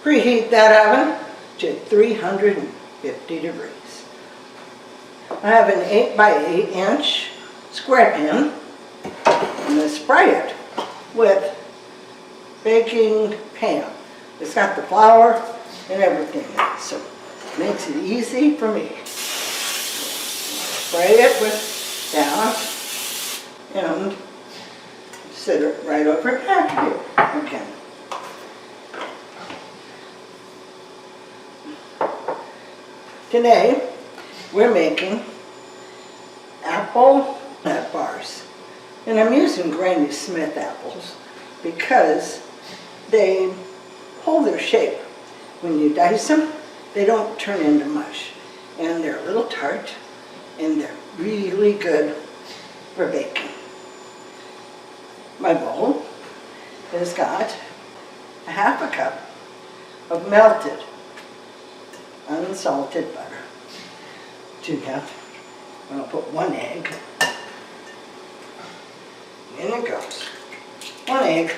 Preheat that oven to 350 degrees. I have an 8 by 8 inch square pan. I'm going to spray it with baking pan. It's got the flour and everything in it, so it makes it easy for me. Spray it with that and set it right over here again. Today we're making apple nut bars, and I'm using Granny Smith apples because they hold their shape. When you dice them, they don't turn into mush, and they're a little tart, and they're really good for baking. My bowl has got a half a cup of melted unsalted butter. To that, I'm going to put 1 egg. In it goes. 1 egg,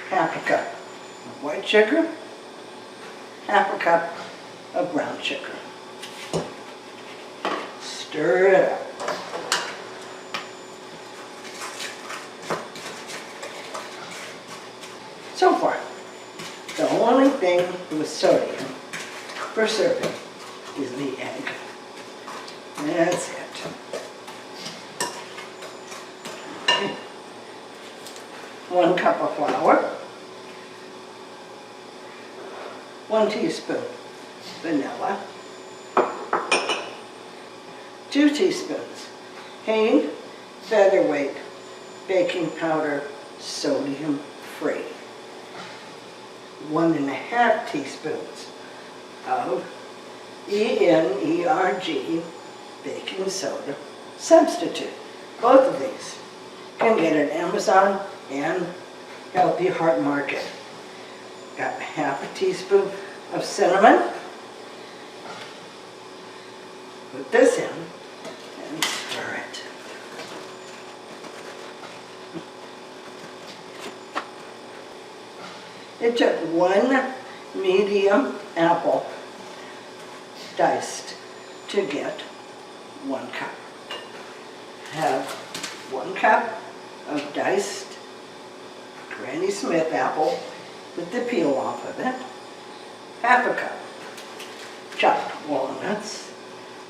half a cup of white sugar, half a cup of brown sugar. Stir it up. So far, the only thing with sodium for serving is the egg. That's it. 1 cup of flour, 1 teaspoon vanilla, 2 teaspoons Hain Featherweight baking powder, sodium free, 1½ teaspoons of ENERG baking soda substitute. Both of these can get at Amazon and Healthy Heart Market. Got ½ a teaspoon of cinnamon. Put this in and stir it. It took 1 medium apple diced to get 1 cup. Have 1 cup of diced Granny Smith apple with the peel off of it, ½ a cup chopped walnuts,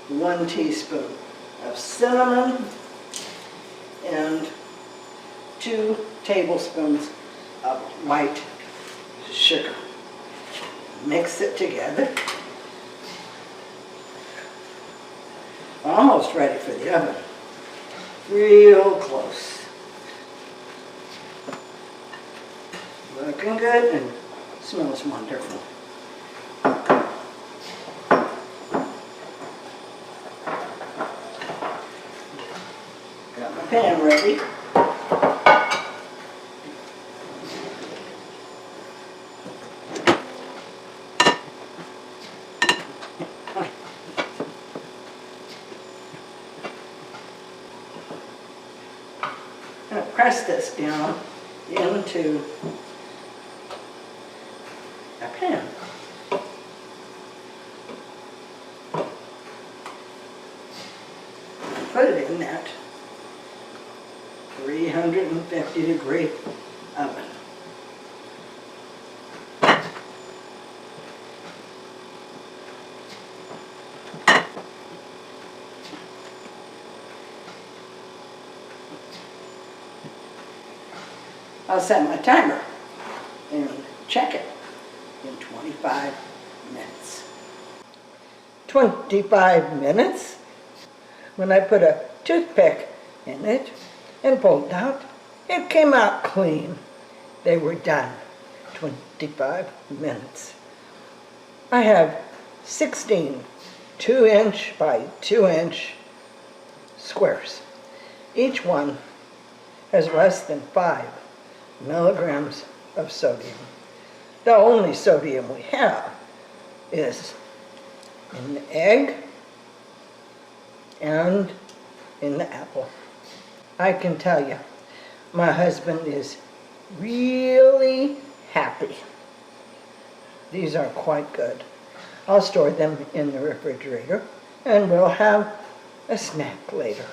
1 teaspoon of cinnamon, and 2 tablespoons of white sugar. Mix it together. Almost ready for the oven. Real close. Looking good and smells wonderful. Got my pan ready. I'm going to press this down into a pan. Put it in that 350 degree oven. I'll set my timer and check it in 25 minutes. 25 minutes? When I put a toothpick in it and pulled out, it came out clean. They were done. 25 minutes. I have 16 2-inch by 2-inch squares. Each one has less than 5 milligrams of sodium. The only sodium we have is in the egg and in the apple. I can tell you, my husband is really happy. These are quite good. I'll store them in the refrigerator and we'll have a snack later.